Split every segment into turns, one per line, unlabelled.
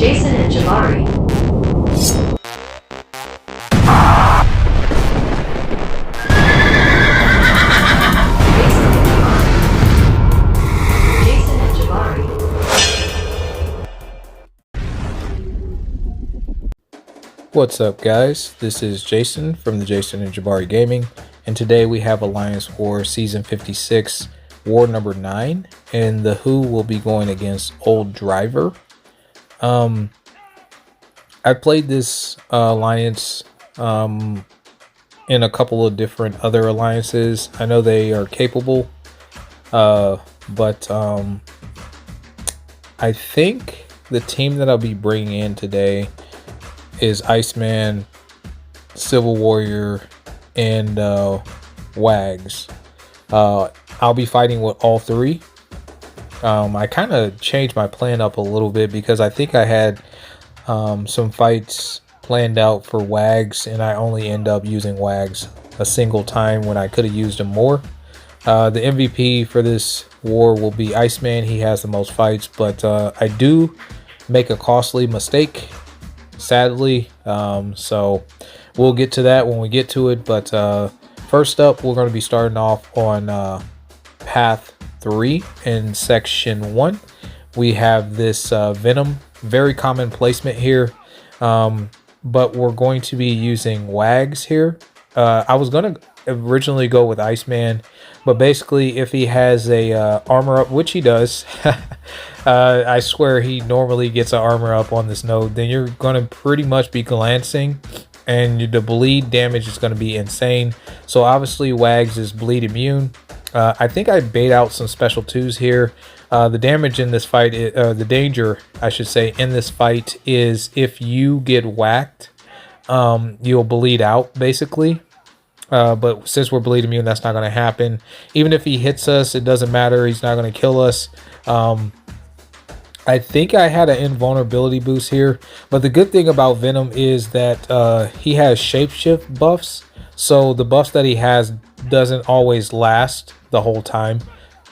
Jason and Jabari. Jason and Jabari.
What's up, guys? This is Jason from the Jason and Jabari Gaming, and today we have Alliance War Season 56, War number 9, and the Who will be going against Old Driver. I played this alliance in a couple of different other alliances. I know they are capable, but I think the team that I'll be bringing in today is Iceman, Civil Warrior, and Wags. I'll be fighting with all three. I kind of changed my plan up a little bit because I think I had some fights planned out for Wags, and I only end up using Wags a single time when I could have used him more. The MVP for this war will be Iceman. He has the most fights, but I do make a costly mistake, sadly. So we'll get to that when we get to it. But first up, we're going to be starting off on Path 3 in Section 1. We have this Venom, very common placement here, but we're going to be using Wags here. I was going to originally go with Iceman, but basically if he has a armor up, which he does, I swear he normally gets an armor up on this node, then you're going to pretty much be glancing, and the bleed damage is going to be insane. So obviously Wags is bleed immune. I think I bait out some special 2s here. The damage in this fight, the danger, I should say, in this fight is if you get whacked, you'll bleed out, basically. But since we're bleed immune, that's not going to happen. Even if he hits us, it doesn't matter. He's not going to kill us. I think I had an invulnerability boost here. But the good thing about Venom is that he has shapeshift buffs. So the buffs that he has doesn't always last the whole time.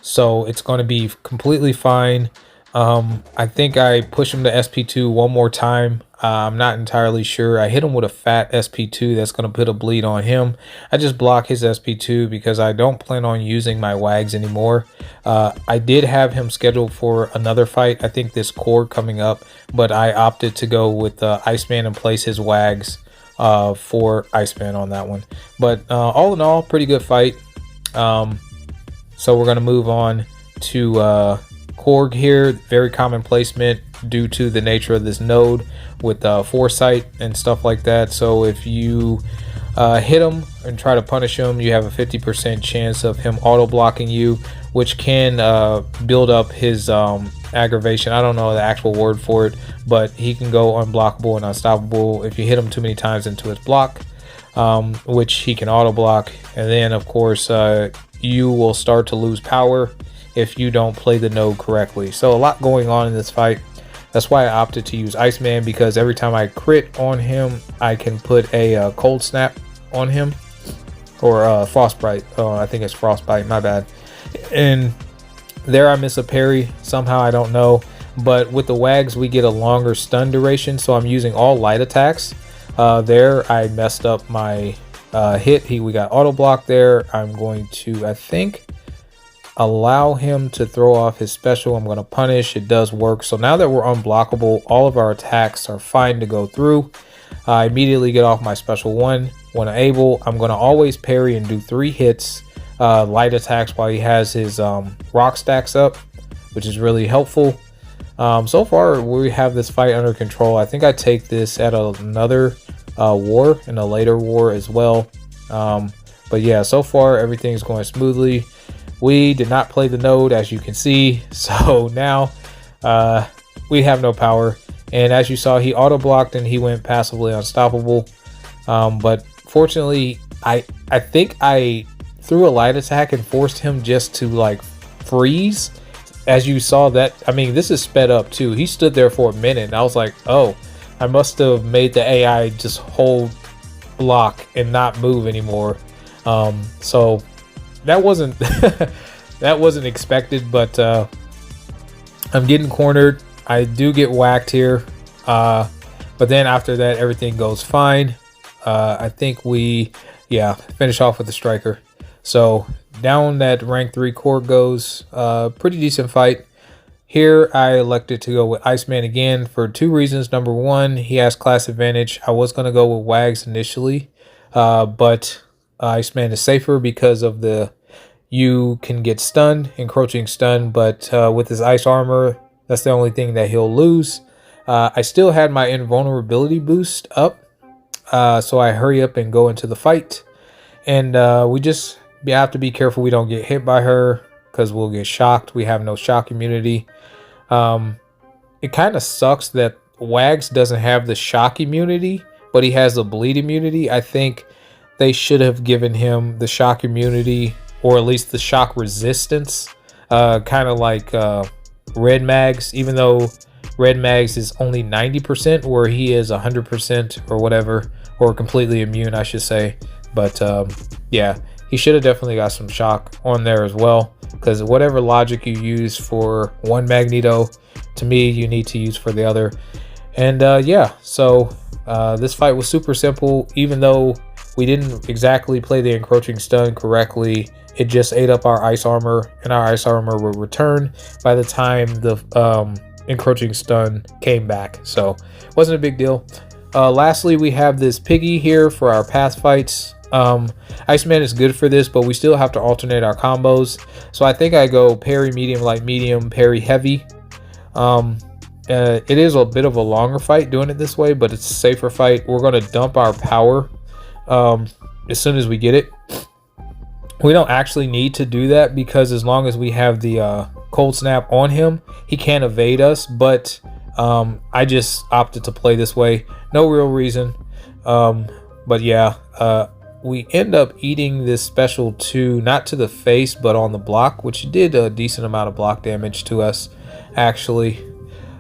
So it's going to be completely fine. I think I push him to SP2 one more time. I'm not entirely sure. I hit him with a fat SP2 that's going to put a bleed on him. I just block his SP2 because I don't plan on using my Wags anymore. I did have him scheduled for another fight, I think this Korg coming up, but I opted to go with Iceman and place his Wags for Iceman on that one. But all in all, pretty good fight. So we're going to move on to Korg here. Very common placement due to the nature of this node with foresight and stuff like that. So if you hit him and try to punish him, you have a 50% chance of him auto blocking you, which can build up his aggravation. I don't know the actual word for it, but he can go unblockable and unstoppable if you hit him too many times into his block, which he can auto block. And then of course you will start to lose power if you don't play the node correctly. So a lot going on in this fight. That's why I opted to use Iceman, because every time I crit on him, I can put a cold snap on him, or frostbite. Oh, I think it's frostbite, my bad. And there I miss a parry somehow, I don't know. But with the Wags, we get a longer stun duration, so I'm using all light attacks. There I messed up my hit. We got auto block there. I'm going to, I think, allow him to throw off his special. I'm going to punish. It does work. So now that we're unblockable, all of our attacks are fine to go through. I immediately get off my special 1 when able. I'm going to always parry and do 3 hits, light attacks, while he has his rock stacks up, which is really helpful. So far we have this fight under control. I think I take this at another war, in a later war as well. But yeah, so far everything's going smoothly. We did not play the node, as you can see, so now we have no power. And as you saw, he auto blocked and he went passively unstoppable. But fortunately, I think I threw a light attack and forced him just to like freeze. As you saw that, I mean, this is sped up too. He stood there for a minute and I was like, oh, I must have made the AI just hold block and not move anymore. So that wasn't that wasn't expected, but I'm getting cornered. I do get whacked here. But then after that, everything goes fine. I think we, finish off with the striker. So down that rank 3 Korg goes. Pretty decent fight. Here I elected to go with Iceman again for 2 reasons. Number 1, he has class advantage. I was going to go with Wags initially, but Iceman is safer because of you can get stunned, encroaching stun, but with his ice armor, that's the only thing that he'll lose. I still had my invulnerability boost up, so I hurry up and go into the fight. And we have to be careful we don't get hit by her, because we'll get shocked. We have no shock immunity. It kind of sucks that Wags doesn't have the shock immunity, but he has the bleed immunity. I think they should have given him the shock immunity, or at least the shock resistance, kind of like Red Mags, even though Red Mags is only 90%, where he is 100% or whatever, or completely immune, I should say. But yeah, he should have definitely got some shock on there as well, because whatever logic you use for one Magneto, to me, you need to use for the other. And yeah, so this fight was super simple. Even though we didn't exactly play the encroaching stun correctly, it just ate up our ice armor, and our ice armor will return by the time the encroaching stun came back. So wasn't a big deal. Lastly, we have this Piggy here for our path fights. Iceman is good for this, but we still have to alternate our combos. So I think I go parry medium, light medium, parry heavy. It is a bit of a longer fight doing it this way, but it's a safer fight. We're going to dump our power as soon as we get it. We don't actually need to do that, because as long as we have the cold snap on him, he can't evade us. But I just opted to play this way. No real reason. But yeah, we end up eating this special 2, not to the face, but on the block, which did a decent amount of block damage to us, actually.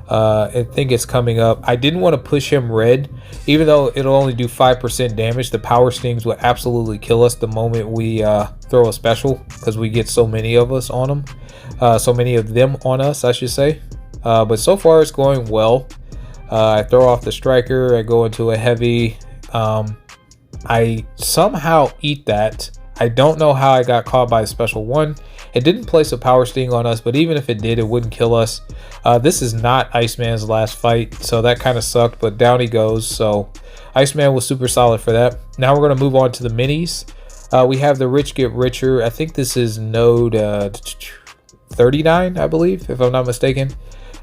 I think it's coming up. I didn't want to push him red, even though it'll only do 5% damage. The power stings would absolutely kill us the moment we throw a special, because we get so many of us on them. So many of them on us, I should say. But so far it's going well. I throw off the striker. I go into a heavy. I somehow eat that. I don't know how I got caught by a special 1. It didn't place a power sting on us, but even if it did, it wouldn't kill us. This is not Iceman's last fight, so that kind of sucked, but down he goes. So Iceman was super solid for that. Now we're going to move on to the minis. We have the Rich Get Richer. I think this is node 39, I believe, if I'm not mistaken.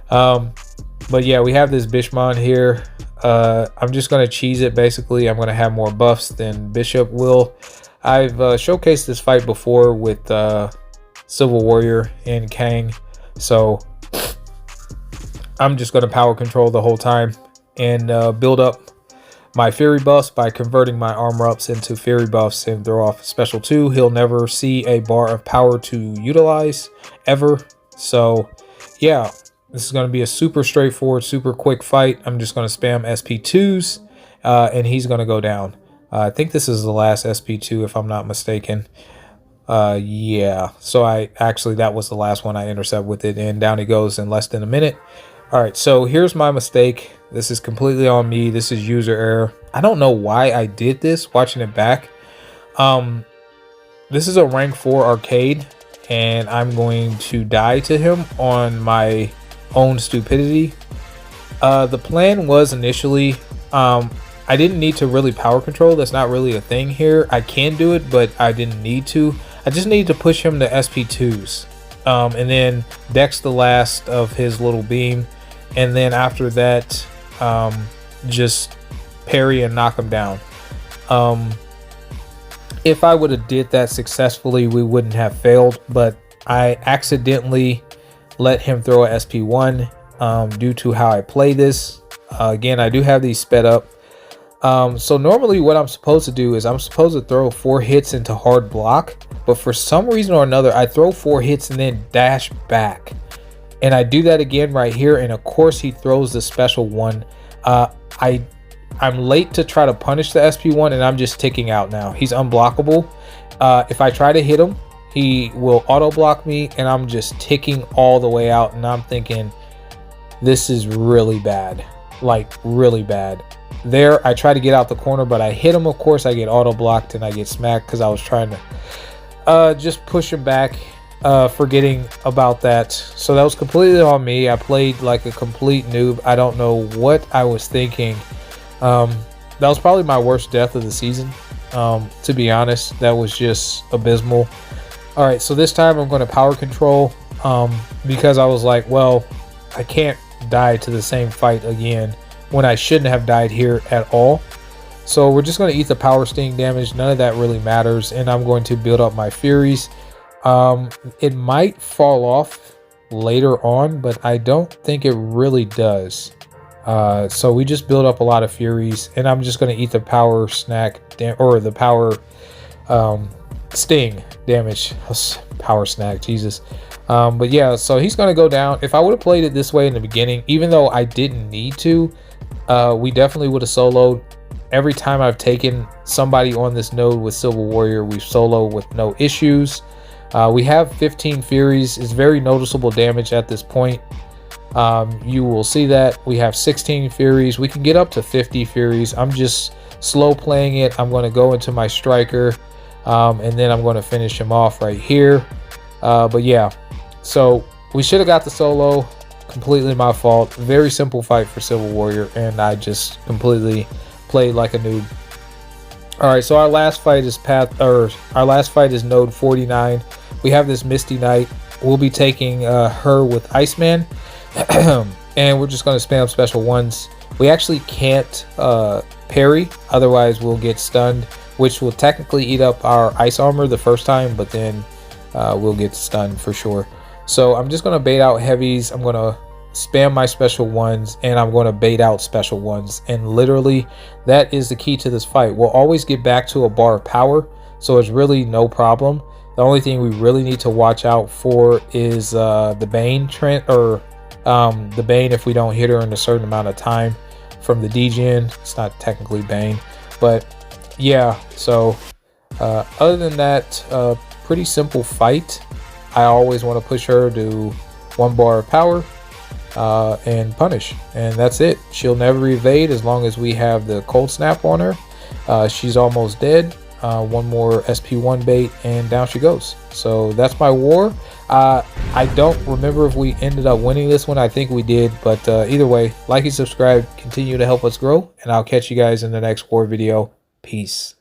But yeah, we have this Bishmon here. I'm just going to cheese it, basically. I'm going to have more buffs than Bishop will. I've showcased this fight before with Civil Warrior and Kang, so I'm just going to power control the whole time and build up my Fury buffs by converting my armor ups into Fury buffs and throw off special 2. He'll never see a bar of power to utilize ever. So yeah, this is going to be a super straightforward, super quick fight. I'm just going to spam SP2s and he's going to go down. I think this is the last SP2 if I'm not mistaken. Yeah, so that was the last one I intercept with it, and down he goes in less than a minute. All right, so here's my mistake. This is completely on me. This is user error. I don't know why I did this watching it back. This is a rank 4 arcade, and I'm going to die to him on my own stupidity. The plan was initially, I didn't need to really power control. That's not really a thing here. I can do it, but I didn't need to. I just needed to push him to SP2s. And then Dex the last of his little beam. And then after that, just parry and knock him down. If I would have did that successfully, we wouldn't have failed. But I accidentally let him throw a SP1 due to how I play this. Again, I do have these sped up. So normally what I'm supposed to do is I'm supposed to throw 4 hits into hard block, but for some reason or another I throw 4 hits and then dash back, and I do that again right here, and of course he throws the special 1. I'm late to try to punish the SP1, and I'm just ticking out now. He's unblockable. If I try to hit him, he will auto block me, and I'm just ticking all the way out, and I'm thinking this is really bad. like really bad. There, I try to get out the corner, but I hit him. Of course, I get auto blocked and I get smacked because I was trying to just push him back, forgetting about that. So that was completely on me. I played like a complete noob. I don't know what I was thinking. That was probably my worst death of the season. To be honest, that was just abysmal. All right, so this time I'm going to power control, because I was like, well, I can't die to the same fight again when I shouldn't have died here at all. So we're just going to eat the power sting damage. None of that really matters, and I'm going to build up my furies. It might fall off later on, but I don't think it really does. So we just build up a lot of furies, and I'm just going to eat the power snack or the power sting damage. Power snack, Jesus. But yeah, so he's going to go down. If I would have played it this way in the beginning, even though I didn't need to, we definitely would have soloed. Every time I've taken somebody on this node with Silver Warrior, we've soloed with no issues. We have 15 Furies. It's very noticeable damage at this point. You will see that we have 16 Furies. We can get up to 50 Furies. I'm just slow playing it. I'm going to go into my striker, and then I'm going to finish him off right here. But yeah, so we should have got the solo. Completely my fault. Very simple fight for Silver Warrior, and I just completely played like a noob. All right, so our last fight is node 49. We have this Misty Knight. We'll be taking her with Iceman, and we're just going to spam special ones. We actually can't parry, otherwise we'll get stunned, which will technically eat up our ice armor the first time, but then we'll get stunned for sure. So I'm just going to bait out heavies. I'm going to spam my special ones, and I'm going to bait out special ones, and literally that is the key to this fight. We'll always get back to a bar of power, so it's really no problem. The only thing we really need to watch out for is the Bane the Bane if we don't hit her in a certain amount of time from the degen. It's not technically Bane, but yeah. So other than that, pretty simple fight. I always want to push her to 1 bar of power and punish, and that's it. She'll never evade as long as we have the cold snap on her. She's almost dead. 1 more SP1 bait, and down she goes. So that's my war. I don't remember if we ended up winning this one. I think we did, but either way, like and subscribe, continue to help us grow, and I'll catch you guys in the next war video. Peace.